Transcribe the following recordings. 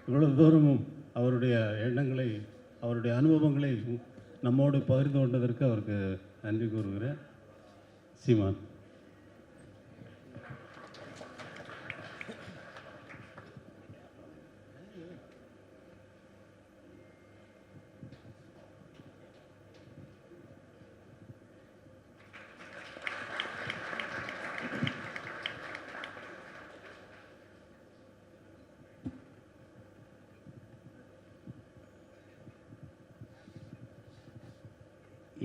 இவ்வளவு தூரமும் அவருடைய எண்ணங்களை, அவருடைய அனுபவங்களை நம்மோடு பகிர்ந்து கொண்டதற்கு அவருக்கு நன்றி கூறுகிறேன். சீமான்.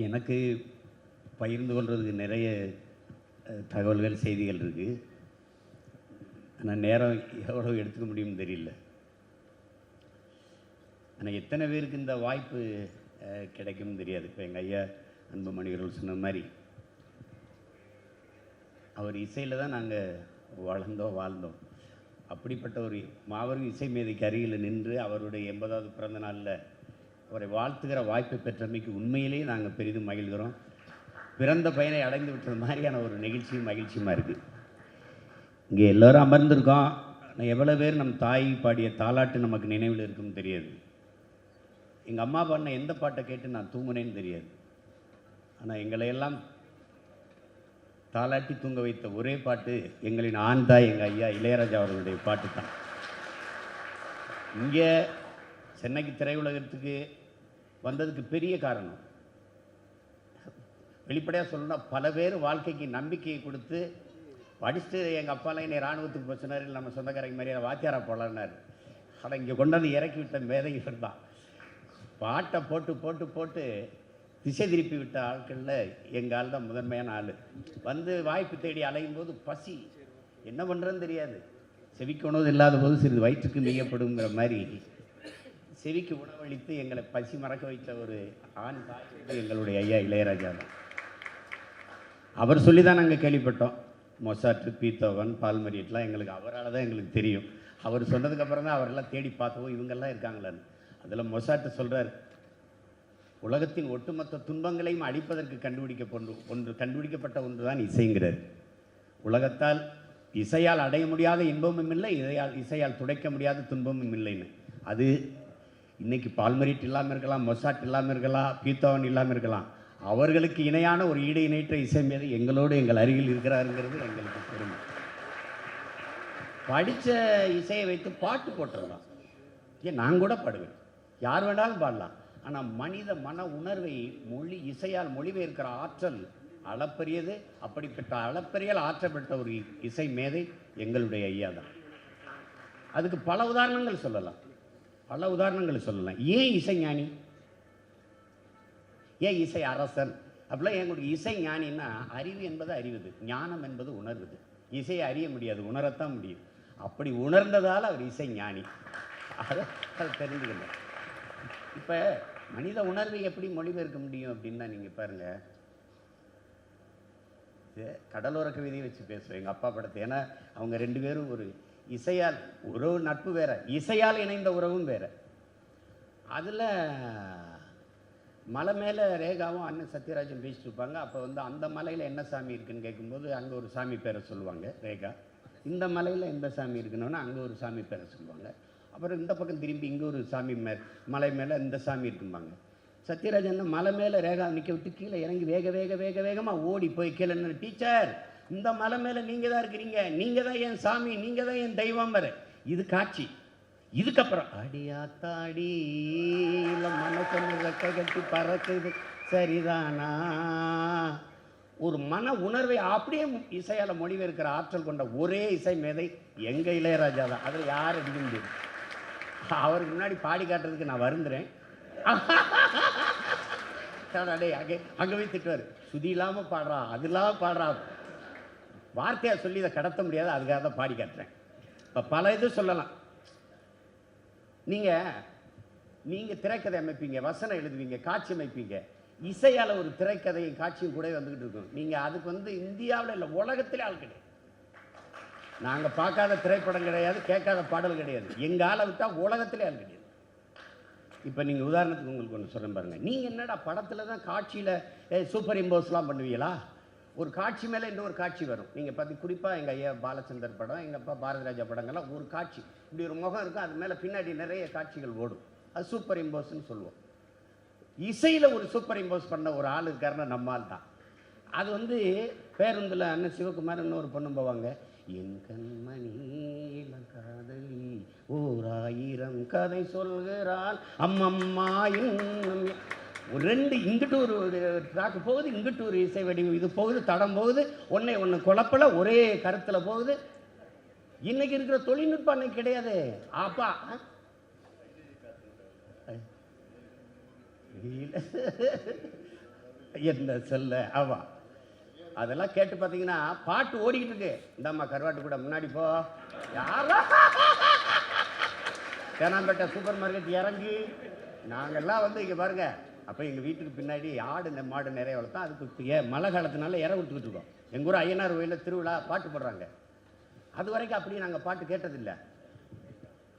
எனக்கு பகிர்ந்து கொள்றதுக்கு நிறைய தகவல்கள், செய்திகள் இருக்குது. ஆனால் நேரம் எவ்வளோ எடுத்துக்க முடியும்னு தெரியல. ஆனால் எத்தனை பேருக்கு இந்த வாய்ப்பு கிடைக்கும்னு தெரியாது. இப்போ எங்கள் ஐயா அன்புமணிகள் சொன்ன மாதிரி அவர் இசையில் தான் நாங்கள் வாழ்ந்தோம். அப்படிப்பட்ட ஒரு மாபெரும் இசை மேதைக்கு அருகில் நின்று அவருடைய 80வது பிறந்த நாளில் அவரை வாழ்த்துகிற வாய்ப்பை பெற்றமைக்கு உண்மையிலேயே நாங்கள் பெரிதும் மகிழ்கிறோம். பிறந்த பயனை அடைந்து விட்டது மாதிரியான ஒரு நிகழ்ச்சியும் மகிழ்ச்சியுமாக இருக்குது. இங்கே எல்லோரும் அமர்ந்திருக்கோம். எவ்வளோ பேர் நம் தாய் பாடிய தாலாட்டு நமக்கு நினைவில் இருக்குன்னு தெரியாது. எங்கள் அம்மா பாடின எந்த பாட்டை கேட்டு நான் தூங்குனேன்னு தெரியாது. ஆனால் எங்களையெல்லாம் தாலாட்டி தூங்க வைத்த ஒரே பாட்டு எங்களின் ஆண் தாய் எங்கள் ஐயா இளையராஜா அவர்களுடைய பாட்டு தான். இங்கே சென்னைக்கு திரையுலகத்துக்கு வந்ததுக்கு பெரிய காரணம், வெளிப்படையாக சொல்லணும்னா, பல பேர் வாழ்க்கைக்கு நம்பிக்கையை கொடுத்து படிச்சுட்டு எங்கள் அப்பாலாம் என்னை இராணுவத்துக்கு போச்சுனார், இல்லை நம்ம சொந்தக்காரங்க மாதிரியான வாத்தியாரா போகலான்னார். ஆனால் இங்கே கொண்டாந்து இறக்கி விட்ட மேதை இவர் தான். பாட்டை போட்டு போட்டு போட்டு திசை திருப்பி விட்ட ஆட்களில் எங்கள் ஆள் தான் முதன்மையான ஆள். வந்து வாய்ப்பு தேடி அலையும் போது பசி என்ன பண்ணுறதுன்னு தெரியாது. செவிக்கு உணவு இல்லாத போது சிறிது வயிற்றுக்கு நீயப்படுங்கிற மாதிரி செவிக்கு உணவளித்து எங்களை பசி மறக்க வைத்த ஒரு ஆண் தாய் எங்களுடைய ஐயா இளையராஜா தான். அவர் சொல்லி தான் நாங்கள் கேள்விப்பட்டோம். மொசார்ட், பீத்தோவன், பால்மரியட்லாம் எங்களுக்கு அவரால் தான் எங்களுக்கு தெரியும். அவர் சொன்னதுக்கப்புறம் தான் அவரெல்லாம் தேடி பார்த்தோம், இவங்கெல்லாம் இருக்காங்களான்னு. அதில் மொசார்ட் சொல்கிறார், உலகத்தின் ஒட்டுமொத்த துன்பங்களையும் அழிப்பதற்கு கண்டுபிடிக்கப்பட்ட ஒன்று தான் இசைங்கிறார். உலகத்தால் இசையால் அடைய முடியாத இன்பமும் இல்லை, இசையால் துடைக்க முடியாத துன்பமும் இல்லைன்னு. அது இன்றைக்கி பால்மரிட் இல்லாமல் இருக்கலாம், மொசாட் இல்லாமல் இருக்கலாம், பீத்தோவன் இல்லாமல் இருக்கலாம். அவர்களுக்கு இணையான ஒரு ஈடு இணைற்ற இசை மேதை எங்களோடு எங்கள் அருகில் இருக்கிறாருங்கிறது எங்களுக்கு பெருமை. படித்த இசையை வைத்து பாட்டு போட்டுடலாம், ஏன் நான் கூட பாடுவேன், யார் வேணாலும் பாடலாம். ஆனால் மனித மன உணர்வை இசையால் மொழிபெயர்க்கிற ஆற்றல் அளப்பரியது. அப்படிப்பட்ட அளப்பரியல் ஆற்றப்பட்ட ஒரு இசை மேதை எங்களுடைய ஐயா தான். அதுக்கு பல உதாரணங்கள் சொல்லலாம். ஏன் இசை ஞானி, ஏன் இசை அரசன் அப்படிலாம் எங்களுக்கு இசை ஞானின்னா, அறிவு என்பது அறிவுது, ஞானம் என்பது உணர்வுது. இசையை அறிய முடியாது, உணரத்தான் முடியும். அப்படி உணர்ந்ததால் அவர் இசை ஞானி. அதை தெரிஞ்சுக்கணும். இப்போ மனித உணர்வை எப்படி மொழிபெயர்க்க முடியும் அப்படின்னா, நீங்கள் பாருங்கள், கடலோர கவிதையை வச்சு பேசுவேன் எங்கள் அப்பா படத்தை. ஏன்னா அவங்க ரெண்டு பேரும் ஒரு இசையால் உறவு, நட்பு வேற, இசையால் இணைந்த உறவும் வேற. அதில் மலை மேலே ரேகாவும் அண்ணன் சத்யராஜன் பேசிட்டு இருப்பாங்க. அப்போ வந்து அந்த மலையில் என்ன சாமி இருக்குன்னு கேட்கும்போது அங்கே ஒரு சாமி பேரை சொல்லுவாங்க ரேகா. இந்த மலையில் எந்த சாமி இருக்குன்னா அங்கே ஒரு சாமி பேரை சொல்லுவாங்க. அப்புறம் இந்த பக்கம் திரும்பி இங்கே ஒரு சாமி மலை மேலே இந்த சாமி இருக்கும்பாங்க. சத்யராஜன் மலை மேலே ரேகா நிற்க விட்டு கீழே இறங்கி வேகமாக ஓடி போய் கீழே, டீச்சர் இந்த மலை மேலே நீங்கள் தான் இருக்கிறீங்க, நீங்கள் தான் என் சாமி, நீங்கள் தான் என் தெய்வம் வர. இது காட்சி. இதுக்கப்புறம் அடியாத்தாடி மனசு கட்டி பறக்குது சரிதானா, ஒரு மன உணர்வை அப்படியே இசையால் மொழிபெயர்க்கிற ஆற்றல் கொண்ட ஒரே இசை மேதை எங்கள் இளையராஜா தான். அதில் யார் அடிக்க முடியும். அவருக்கு முன்னாடி பாடி காட்டுறதுக்கு நான் வருந்துறேன். அங்கே போய் திட்டுவார், சுதி இல்லாமல் பாடுறா, அது இல்லாமல் பாடுறா, வார்த்தையாக சொல்லி இதை கடத்த முடியாது, அதுக்காக தான் பாடி காட்டுறேன். இப்போ பல இது சொல்லலாம். நீங்கள் திரைக்கதை அமைப்பீங்க, வசனம் எழுதுவீங்க, காட்சி அமைப்பீங்க. இசையால் ஒரு திரைக்கதையும் காட்சியும் கூட வந்துக்கிட்டு இருக்கும். நீங்கள் அதுக்கு வந்து இந்தியாவில் இல்லை, உலகத்திலே ஆள் கிடையாது. நாங்கள் பார்க்காத திரைப்படம் கிடையாது, கேட்காத பாடல் கிடையாது. எங்கள் ஆளை விட்டால் உலகத்திலே ஆள் கிடையாது. இப்போ நீங்கள் உதாரணத்துக்கு உங்களுக்கு ஒன்று சொல்கிறேன் பாருங்கள். நீங்கள் என்னடா படத்தில் தான் காட்சியில் சூப்பர் இம்போஸ்லாம் பண்ணுவீங்களா, ஒரு காட்சி மேலே இன்னொரு காட்சி வரும். நீங்கள் பார்த்து குறிப்பாக எங்கள் ஐயா பாலச்சந்தர் படம், எங்கள் அப்பா பாரதி ராஜா படங்கள்லாம் ஒரு காட்சி இப்படி ஒரு முகம் இருக்கும், அது மேலே பின்னாடி நிறைய காட்சிகள் ஓடும். அது சூப்பர் இம்போஸ்ன்னு சொல்லுவோம். இசையில் ஒரு சூப்பர் இம்போஸ் பண்ண ஒரு ஆள் இருக்காருன்னா நம்மால் தான். அது வந்து பேருந்தில் அண்ணன் சிவகுமார் இன்னொரு பொண்ணும் போவாங்க. என் கண்மணி காதலி ஓர் 1000 கதை சொல்கிறாள் அம்மம்மா இன்னும். ஒரு 2 இங்கிட்டு ஒரு ட்ராக்கு போகுது, இங்கிட்டு ஒரு இசை வடிவம் இது போகுது, தடம் போகுது, ஒன்று குழப்பல ஒரே கருத்தில் போகுது. இன்னைக்கு இருக்கிற தொழில்நுட்பம் அன்னைக்கு கிடையாது. அப்பா என்ன சொல்ல ஆமா, அதெல்லாம் கேட்டு பார்த்தீங்கன்னா பாட்டு ஓடிக்கிட்டு இருக்கு. இந்தாம்மா கருவாட்டு கூட முன்னாடி போ, யாரா தேனாம்பேட்டை சூப்பர் மார்க்கெட் இறங்கி நாங்கள்லாம் வந்து இங்கே பாருங்க. அப்போ எங்கள் வீட்டுக்கு பின்னாடி ஆடு மாடு நிறைய வளர்த்தோம். அதுக்கு மழை காலத்தினால இற விட்டுக்கிட்டு இருக்கோம். எங்கள் ஊர் ஐயனார் கோயிலில் திருவிழா பாட்டு போடுறாங்க. அது வரைக்கும் அப்படி நாங்கள் பாட்டு கேட்டதில்லை.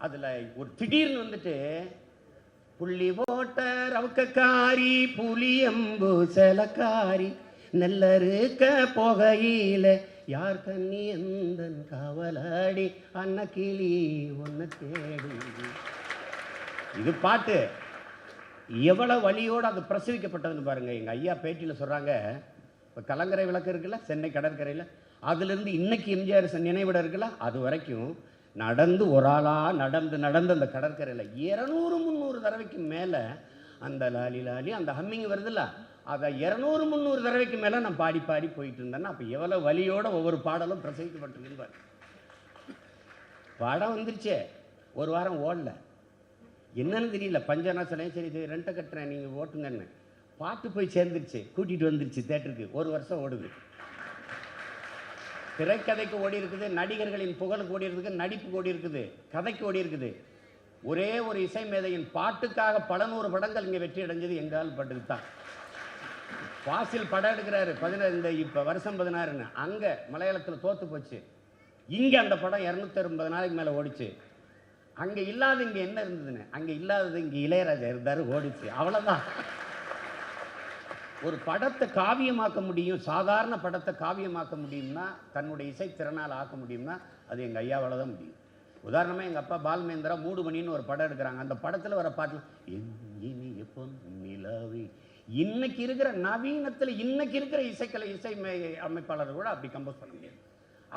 அதில் ஒரு திடீர்னு வந்துட்டு புள்ளி போட்ட ரவுக்கக்காரி புளியம்பு செலக்காரி நெல்லறுக்க போகையில யார் கண்ணி எந்த காவலாடி அன்னக்கிளி ஒன்ன தேடி. இது பாட்டு எவ்வளவு வழியோடு அது பிரசவிக்கப்பட்டதுன்னு பாருங்க. எங்க ஐயா பேட்டியில் சொல்றாங்க, இப்போ கலங்கரை விளக்கு இருக்குல்ல சென்னை கடற்கரையில், அதுலேருந்து இன்னைக்கு எம்ஜிஆர் நினைவிடம் இருக்குல்ல, அது வரைக்கும் நடந்து ஒரு ஆளாக நடந்து அந்த கடற்கரையில் 200-300 தடவைக்கு மேலே அந்த லாலி லாலி அந்த ஹம்மிங் வருதுல்ல, அதை 200-300 தடவைக்கு மேலே நான் பாடி போயிட்டு இருந்தேன்னா அப்போ எவ்வளோ வழியோட ஒவ்வொரு பாடலும் பிரசவிக்கப்பட்டிருக்குன்னு. படம் வந்துருச்சே, ஒரு வாரம் ஓடல, என்னன்னு தெரியல. பஞ்சநாசனையும் சரி ரெண்டை கட்டுறேன் நீங்கள் ஓட்டுங்கன்னு பாட்டு போய் சேர்ந்துருச்சு, கூட்டிகிட்டு வந்துருச்சு தேட்டருக்கு. 1 வருஷம் ஓடுது. திரைக்கதைக்கு ஓடி இருக்குது, நடிகர்களின் புகழுக்கு ஓடி இருக்குது, நடிப்புக்கு ஓடி இருக்குது, கதைக்கு ஓடி இருக்குது. ஒரே ஒரு இசை மேதையின் பாட்டுக்காக பல 100 படங்கள் இங்கே வெற்றி அடைஞ்சது எங்கால் பாட்டுக்கு தான். வாசில் படம் எடுக்கிறாரு 16 இப்போ வருஷம் 16ன்னு, அங்கே மலையாளத்தில் தோற்று போச்சு. இங்கே அந்த படம் 280 நாளைக்கு மேலே ஓடிச்சு. அங்கே இல்லாத இங்கே என்ன இருந்ததுன்னு, அங்கே இல்லாதது இங்கே இளையராஜா இருந்தார், ஓடிச்சு. அவ்வளோதான். ஒரு படத்தை காவியமாக்க முடியும், சாதாரண படத்தை காவியமாக்க முடியும்னா, தன்னுடைய இசை திறனால் ஆக்க முடியும்னா அது எங்கள் ஐயாவால் தான் முடியும். உதாரணமாக எங்கள் அப்பா பால்மேந்திரா மூடுமணின்னு ஒரு படம் எடுக்கிறாங்க. அந்த படத்தில் வர பாட்டில் இனிய பொன்னிலாவே, இன்னைக்கு இருக்கிற நவீனத்தில் இன்னைக்கு இருக்கிற இசை அமைப்பாளர் கூட அப்படி கம்போஸ் பண்ண முடியாது.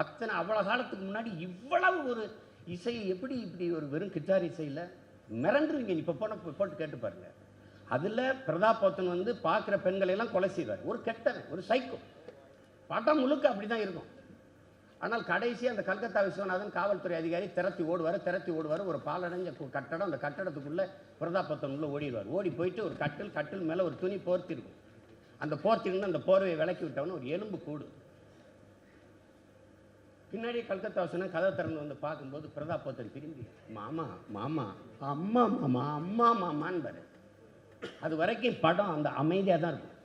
அத்தனை அவ்வளோ காலத்துக்கு முன்னாடி இவ்வளவு ஒரு இசையை எப்படி இப்படி ஒரு வெறும் கிட்டார் இசையில் மிரண்டுருவீங்க. இப்போ போட்டு கேட்டு பாருங்க. அதில் பிரதாப் போத்தன் வந்து பார்க்குற பெண்களையெல்லாம் கொலை செய்வார். ஒரு கெட்டவன், ஒரு சைக்கோ. படம் முழுக்க அப்படி தான் இருக்கும். ஆனால் கடைசி அந்த கல்கத்தா விஸ்வநாதன் காவல்துறை அதிகாரி திரத்தி ஓடுவார். ஒரு பாலடைஞ்ச கட்டடம், அந்த கட்டடத்துக்குள்ளே பிரதாப் போத்தன் உள்ள ஓடிடுவார். ஓடி போயிட்டு ஒரு கட்டில் மேலே ஒரு துணி போர்த்தி இருக்கும். அந்த போர்த்திருந்து அந்த போர்வையை விலக்கி விட்டவன ஒரு எலும்பு கூடு. பின்னாடி கல்கத்தா விஸ்வநாதன் கதை திறந்து வந்து பார்க்கும்போது பிரதாப் போத்தன் திரும்பி மாமா மாமா அம்மா மாமா அம்மா மாமான்னு பாரு. அது வரைக்கும் படம் அந்த அமைதியாக தான் இருக்கும்.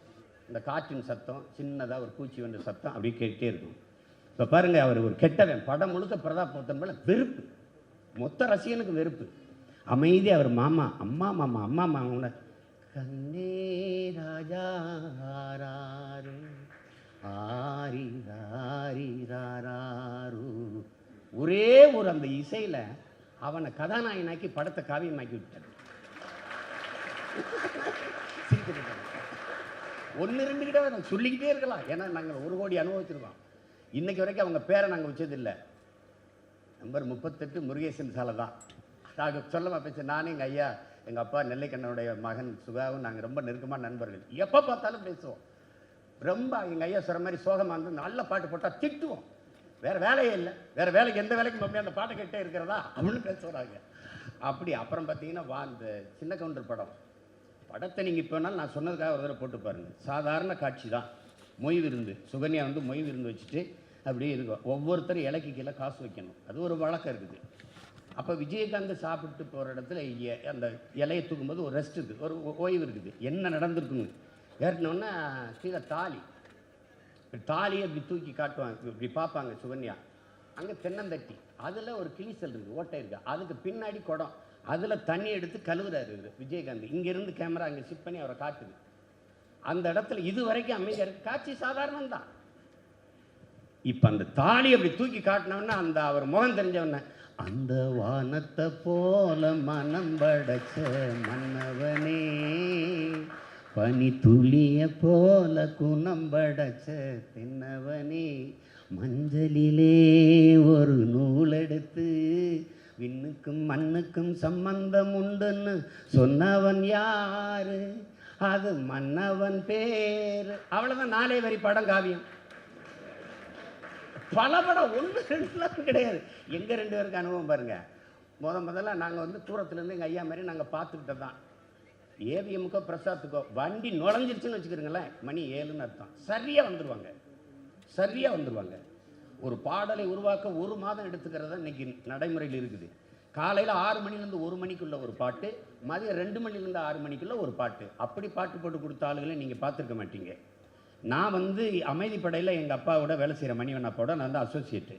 இந்த காற்றின் சத்தம், சின்னதாக ஒரு பூச்சி வந்த சத்தம் அப்படியே கேட்டே இருக்கும். இப்போ பாருங்க, அவர் ஒரு கெட்டவன். படம் முழுக்க பிரதாப் போத்தன் மேலே வெறுப்பு, மொத்த ரசிகனுக்கு வெறுப்பு. அமைதியாக அவர் மாமா அம்மா மாமா அம்மா மாமா கண்ணே ராஜா ஆராரு ஆரி ராரி ராரு. ஒரே ஒரு அந்த இசையில் அவனை கதாநாயகனாக்கி படத்தை காவியமாக்கி விட்டார். ஒன்று 2 கிட்ட நாங்கள் சொல்லிக்கிட்டே இருக்கலாம். ஏன்னா நாங்கள் 1 கோடி அனுபவிச்சிருக்கோம். இன்னைக்கு வரைக்கும் அவங்க பேரை நாங்கள் வச்சதில்லை. நம்பர் 38 முருகேசன் சாலை தான். நாங்கள் சொல்லமா பேச, நானும் எங்கள் ஐயா எங்கள் அப்பா நெல்லைக்கண்ணனுடைய மகன் சுகாவும் நாங்கள் ரொம்ப நெருக்கமான நண்பர்கள். எப்போ பார்த்தாலும் பேசுவோம். ரொம்ப எங்கள் ஐயா சொல்கிற மாதிரி சோகமாக இருந்து நல்ல பாட்டு போட்டால் திட்டுவோம். வேறு வேலையே இல்லை, வேறு வேலைக்கு எந்த வேலைக்கு மம்மி அந்த பாட்டை கேட்டே இருக்கிறதா அப்படின்னு பேசுகிறாங்க. அப்படி அப்புறம் பார்த்தீங்கன்னா இந்த சின்ன கவுண்டர் படத்தை நீங்கள் இப்போ வேணாலும் நான் சொன்னதுக்காக ஒரு தடவை போட்டு பாருங்கள். சாதாரண காட்சி தான். மொய் விருந்து, சுகன்யா வந்து மொய் விருந்து வச்சுட்டு அப்படியே இருக்கும். ஒவ்வொருத்தரும் இலைக்கு கீழே காசு வைக்கணும், அது ஒரு வழக்கம் இருக்குது. அப்போ விஜயகாந்த் சாப்பிட்டு போகிற இடத்துல அந்த இலையை தூக்கும்போது ஒரு ரெஸ்ட் இருக்குது, ஒரு ஓய்வு இருக்குது. என்ன நடந்திருக்குங்க ஏறினோன்னா கீழே தாலியை இப்படி தூக்கி காட்டுவாங்க, இப்படி பார்ப்பாங்க சுகன்யா. அங்கே தென்னந்தட்டி, அதில் ஒரு கிளிசல் இருக்குது, ஓட்டை இருக்குது. அதுக்கு பின்னாடி குடம், அதில் தண்ணி எடுத்து கழுவுறாரு விஜயகாந்த். இங்கேருந்து கேமரா அங்கே ஷிஃப்ட் பண்ணி அவரை காட்டுது. அந்த இடத்துல இது வரைக்கும் அமைதியாக இருக்குது. காட்சி சாதாரணம் தான். இப்போ அந்த தாலி அப்படி தூக்கி காட்டினோன்னா அந்த அவர் முகம் தெரிஞ்சவொன்னே, அந்த வானத்தை போல மனம் படைச்ச மன்னவனே, பனி துளிய போல குணம் படைச்ச தென்னவனே, மஞ்சளிலே ஒரு நூல் எடுத்து விண்ணுக்கும் மண்ணுக்கும் சம்பந்தம் உண்டுன்னு சொன்னவன் யாரு, அது மன்னவன் பேரு. அவ்வளோதான், 4 வரி படம் காவியம். பல படம் 1 2 கிடையாது. எங்கள் 2 பேருக்கு அனுபவம் பாருங்க. முதல்ல நாங்கள் வந்து தூரத்துலேருந்து எங்கள் ஐயா மாதிரி நாங்கள் பார்த்துக்கிட்டது தான். ஏவிஎம்க்கோ பிரசாத்துக்கோ வண்டி நுழைஞ்சிருச்சுன்னு வச்சுக்கிறீங்களேன், மணி 7ன்னு அர்த்தம், சரியாக வந்துடுவாங்க. ஒரு பாடலை உருவாக்க 1 மாதம் எடுத்துக்கிறதா இன்னைக்கு நடைமுறையில் இருக்குது. காலையில் 6 மணிலேருந்து 1 மணிக்குள்ள ஒரு பாட்டு, மதியம் 2 மணிலேருந்து 6 மணிக்குள்ள ஒரு பாட்டு, அப்படி பாட்டு போட்டு கொடுத்த ஆளுகளை நீங்கள் பார்த்துருக்க மாட்டீங்க. நான் வந்து அமைதிப்படையில் எங்கள் அப்பாவோட வேலை செய்கிற மணிவன் அப்பாவோட நான் வந்து அசோசியேட்டு.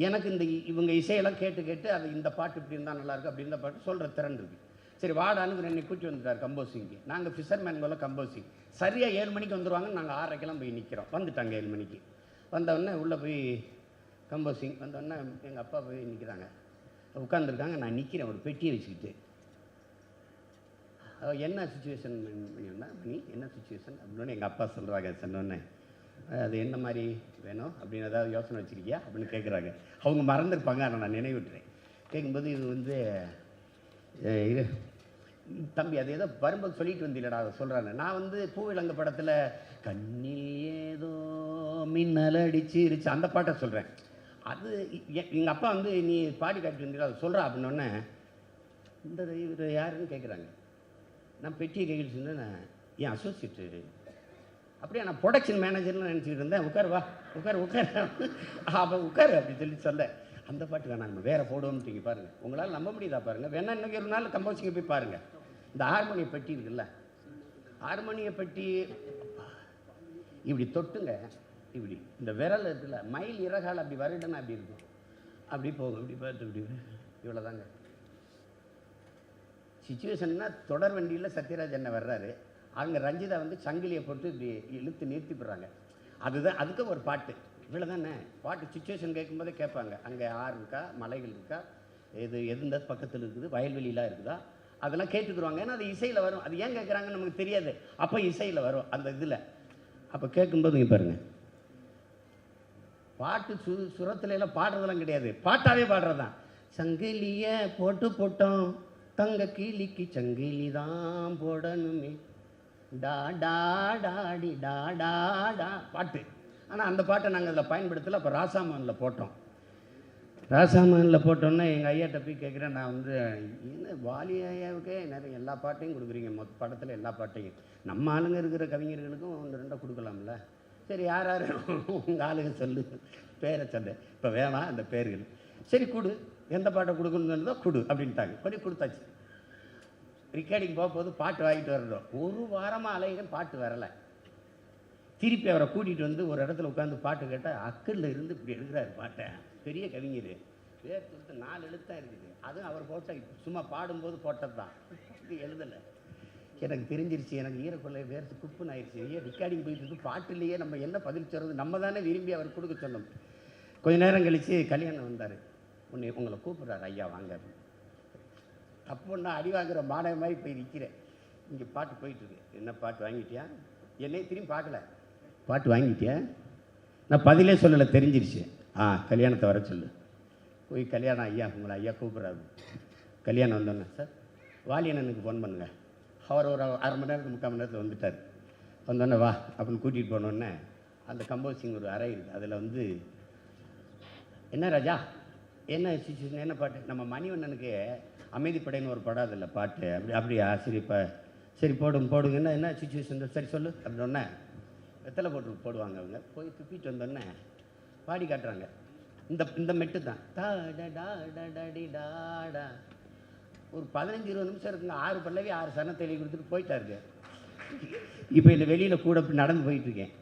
எனக்கு இந்த இவங்க இசையெல்லாம் கேட்டு அது இந்த பாட்டு இப்படி இருந்தால் நல்லாயிருக்கு, அப்படி இந்த பாட்டு சொல்கிற திறன் இருக்குது. சரி வாடான்னு என்னை கூட்டி வந்துட்டார் கம்போசிங்க்கு. நாங்கள் ஃபிஷர்மேன்குள்ள கம்போசிங் சரியாக 7 மணிக்கு வந்துடுவாங்க. நாங்கள் 6:30க்கெல்லாம் போய் நிற்கிறோம். வந்துட்டாங்க 7 மணிக்கு. வந்தவுடனே உள்ளே போய் கம்போசிங் வந்தோடனே எங்கள் அப்பா போய் நிற்கிறாங்க, உட்காந்துருக்காங்க. நான் நிற்கிறேன் ஒரு பெட்டியை வச்சுக்கிட்டு. என்ன சுச்சுவேஷன் பண்ணியிருந்தா மணி, என்ன சுச்சுவேஷன் அப்படின்னு எங்கள் அப்பா சொல்கிறாங்க. சொன்னோடனே அது என்ன மாதிரி வேணும் அப்படின்னு ஏதாவது யோசனை வச்சுருக்கியா அப்படின்னு கேட்குறாங்க. அவங்க மறந்துருப்பாங்க, ஆனால் நான் நினைவிட்டுறேன். கேட்கும்போது இது வந்து இது தம்பி அது ஏதோ வரும்போது சொல்லிட்டு வந்தீங்களடா அதை சொல்கிறாங்க. நான் வந்து பூவிலங்கு படத்தில் கண்ணில் ஏதோ மின்னல் அடிச்சிருச்சு அந்த பாட்டை சொல்கிறேன். அது எங்கள் அப்பா வந்து நீ பாடி காட்டி வந்தீங்களா அதை சொல்கிறா அப்படின்னோடனே இந்த இவர் யாருன்னு கேட்குறாங்க. நான் பெட்டியை கையில் சொன்னேன், நான் என் அசோசியேட்டு. அப்படியே நான் ப்ரொடக்ஷன் மேனேஜர்னு நினச்சிக்கிட்டு இருந்தேன். உட்கார் அப்போ உட்காரு அப்படின்னு சொல்ல அந்த பாட்டு வேணாம், நம்ம வேறு போடுவோம்ட்டீங்க பாருங்கள். உங்களால் நம்ப முடியுதா பாருங்கள். வேணா இன்னைக்கு ஒரு நாள் கம்போசிங்கை போய் பாருங்கள். இந்த ஹார்மோனிய பெட்டி இருக்குல்ல, ஹார்மோனிய பெட்டி இப்படி தொட்டுங்க, இப்படி இந்த விரல் இருக்குல்ல, மயில் இறகால் அப்படி வருடனா அப்படி இருக்கும், அப்படி போகும், இப்படி பார்த்து இப்படி இவ்வளோதாங்க சிச்சுவேஷன்னா. தொடர் வண்டியில் சத்யராஜ் என்ன வர்றாரு, அவங்க ரஞ்சிதா வந்து சங்கிலியை போட்டு இப்படி இழுத்து நிறுத்தி போடுறாங்க. அதுதான் அதுக்கு ஒரு பாட்டு. இவ்வளோ தானே பாட்டு. சிச்சுவேஷன் கேட்கும்போதே கேட்பாங்க, அங்கே ஆறு இருக்கா, மலைகள் இருக்கா, எந்த பக்கத்தில் இருக்குது, வயல்வெளியெலாம் இருக்குதா, அதெல்லாம் கேட்டுக்குருவாங்க. ஏன்னா அது இசையில் வரும். அது ஏன் கேட்குறாங்கன்னு நமக்கு தெரியாது. அப்போ இசையில் வரும் அந்த இதில். அப்போ கேட்கும்போது இங்கே பாருங்கள், பாட்டு சுரத்துல எல்லாம் பாடுறதெல்லாம் கிடையாது, பாட்டாவே பாடுறது தான். சங்கிலியை போட்டோம் தங்க கிளிக்கு சங்கிலி தான் போடணுமே, டா டா டாடி டா டா டா பாட்டு. ஆனால் அந்த பாட்டை நாங்கள் அதில் பயன்படுத்தலை. அப்போ ராசாமனில் போட்டோம். ராசாமனில் போட்டோன்னே எங்கள் ஐயாட்ட போய் கேட்குறேன், நான் வந்து என்ன வாலி ஐயாவுக்கே நிறைய எல்லா பாட்டையும் கொடுக்குறீங்க, படத்தில் எல்லா பாட்டையும், நம்ம ஆளுங்க இருக்கிற கவிஞர்களுக்கும் 1 2 கொடுக்கலாம்ல. சரி யார் யார் உங்கள் ஆளுங்க சொல்லு, பேரை சொல்லு, இப்போ வேணாம் அந்த பேர்கள். சரி கொடு, எந்த பாட்டை கொடுக்கணுன்னு கொடு அப்படின்ட்டாங்க. கொடி கொடுத்தாச்சு. ரெக்கார்டிங் போகும்போது பாட்டு வாங்கிட்டு வரணும். 1 வாரமாக அலைகள் பாட்டு வரலை. திருப்பி அவரை கூட்டிகிட்டு வந்து ஒரு இடத்துல உட்காந்து பாட்டு கேட்டால் அக்கல்ல இருந்து இப்படி எடுக்கிறாரு பாட்டை. பெரிய கவிஞர், பேர் கொடுத்து 4 எழுத்தான் இருக்குது. அதுவும் அவர் போட்ட சும்மா பாடும்போது போட்டது தான், இது எழுதலை. எனக்கு தெரிஞ்சிருச்சு, எனக்கு ஈரக்கொள்ளை வேர்த்து குப்புன்னு ஆயிடுச்சு. ரெக்கார்டிங் போயிட்டு இருக்கு, பாட்டு இல்லையே, நம்ம என்ன பதில் சொல்கிறது, நம்ம தானே விரும்பி அவர் கொடுக்க சொன்னோம். கொஞ்ச நேரம் கழித்து கல்யாணம் வந்தார். உங்களை கூப்பிட்றாரு, ஐயா வாங்க. அப்போ நான் அடி வாங்குகிற மாணவ மாதிரி போய் நிற்கிறேன். இங்கே பாட்டு போயிட்டுருக்கு. என்ன பாட்டு வாங்கிட்டியா, என்னை திரும்பி பார்க்கல, பாட்டு வாங்கிட்டியா, நான் பதிலே சொல்லலை, தெரிஞ்சிருச்சு. கல்யாணத்தை வர சொல்லு. போய் கல்யாணம், ஐயா உங்களை ஐயா கூப்பிட்றாரு. கல்யாணம் வந்தோன்னே, சார் வாலியண்ணனுக்கு ஃபோன் பண்ணுங்க, அவர் ஒரு 1/2 மணி நேரத்துக்கு 3/4 மணி நேரத்தில் வந்துட்டார். வந்தோடனே வா அப்படின்னு கூட்டிகிட்டு போனோடனே அந்த கம்போசிங் ஒரு அறை இருக்குது. அதில் வந்து என்ன ராஜா என்ன சிச்சுவேஷன், என்ன பாட்டு, நம்ம மணிவண்ணனுக்கு அமைதிப்படைன்னு ஒரு படம் அதில் பாட்டு. அப்படியா, சரி இப்போ சரி போடுங்கன்னா என்ன சிச்சுவேஷன், சரி சொல்லு அப்படின்னோடனே வெத்தலை போடுவாங்க. அவங்க போய் துப்பிட்டு வந்தோடனே பாடி காட்டுறாங்க. இந்த மெட்டு தான் டாடா. ஒரு 15-20 நிமிஷம் இருக்குங்க. 6 பல்லவி 6 சரணத்தை எழுதி கொடுத்துட்டு போயிட்டாருங்க. இப்போ இல்லை வெளியில் கூட நடந்து போயிட்டுருக்கேன்.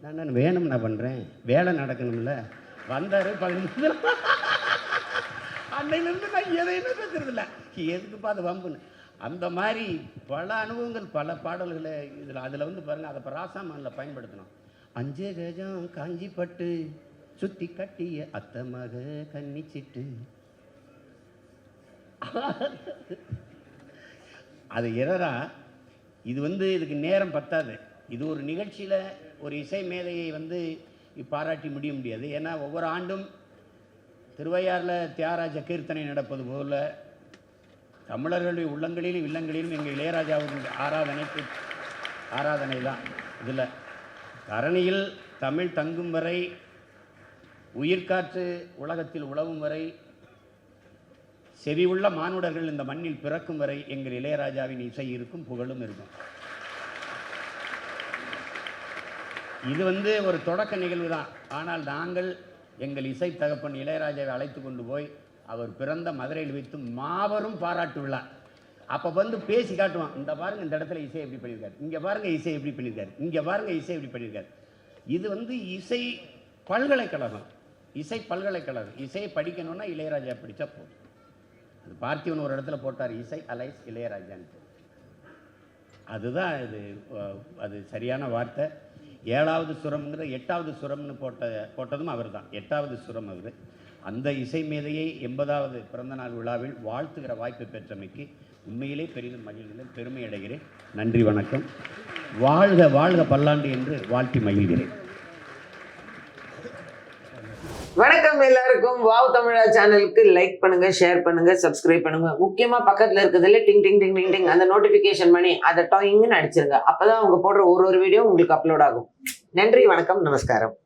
நான் வேணும், நான் பண்ணுறேன், வேலை நடக்கணும்ல. வந்தார் 15 அன்னையிலேருந்து நான் எதையுமே பேசுறதில்ல, எதுக்குப்பா அது வம்புன்னு. அந்த மாதிரி பல அனுபவங்கள், பல பாடல்களை இதில் வந்து பாருங்கள். அதை இப்போ ராசாமானில் பயன்படுத்தணும். 5 கஜம் காஞ்சி பட்டு சுத்தி கட்டிய அத்தமக கன்னிச்சிட்டு. அது எறரா இது இதுக்கு நேரம் பத்தாது. இது ஒரு நிகழ்ச்சியில் ஒரு இசை மேதையை பாராட்டி முடிய முடியாது. ஏன்னா ஒவ்வொரு ஆண்டும் திருவையாறில் தியாகராஜ கீர்த்தனை நடப்பது போல தமிழர்களுடைய உள்ளங்களிலும் இல்லங்களிலும் எங்கள் இளையராஜாவுக்கு ஆராதனை தான். இதில் தரணியில் தமிழ் தங்கும் வரை, உயிர்காற்று உலகத்தில் உழவும் வரை, செவி உள்ள மானுடர்கள் இந்த மண்ணில் பிறக்கும் வரை எங்கள் இளையராஜாவின் இசை இருக்கும், புகழும் இருக்கும். இது ஒரு தொடக்க நிகழ்வு தான். ஆனால் நாங்கள் எங்கள் இசை தகப்பன் இளையராஜாவை அழைத்து கொண்டு போய் அவர் பிறந்த மதுரையில் வைத்து மாபெரும் பாராட்டு விழா. அப்போ பேசி காட்டுவான், இந்த பாருங்க இந்த இடத்துல இசை எப்படி பண்ணியிருக்காரு, இங்கே பாருங்க இசை எப்படி பண்ணியிருக்காரு, இங்கே பாருங்க இசை எப்படி பண்ணியிருக்காரு. இது இசை பல்கலைக்கழகம், இசை பல்கலைக்கழகம். இசையை படிக்கணும்னா இளையராஜா படித்தா போதும். அது பார்த்திவன் ஒரு இடத்துல போட்டார், இசை அலைஸ் இளையராஜான்ட்டு. அதுதான் அது சரியான வார்த்தை. 7வது சுரம்ங்கிற 8வது சுரம்னு போட்டதும் அவர் தான். 8வது சுரம் அவர். அந்த இசை மேதையை 80வது பிறந்தநாள் விழாவில் வாழ்த்துகிற வாய்ப்பு பெற்றமைக்கு உண்மையிலே பெரிதும் மகிழ்கிறேன், பெருமை அடைகிறேன். நன்றி, வணக்கம். வாழ்க வாழ்க பல்லாண்டு என்று வாழ்த்தி மகிழ்கிறேன். வணக்கம் எல்லாருக்கும். வாவ் தமிழா சேனலுக்கு லைக் பண்ணுங்க, ஷேர் பண்ணுங்க, சப்ஸ்கிரைப் பண்ணுங்க. முக்கியமா பக்கத்துல இருக்கிறதுல டிங் டிங் டிங் டிங் டிங் அந்த நோட்டிபிகேஷன் பண்ணி அதை டாயிங்னு அடிச்சிருங்க. அப்பதான் அவங்க போடுற ஒரு வீடியோ உங்களுக்கு அப்லோட் ஆகும். நன்றி, வணக்கம், நமஸ்காரம்.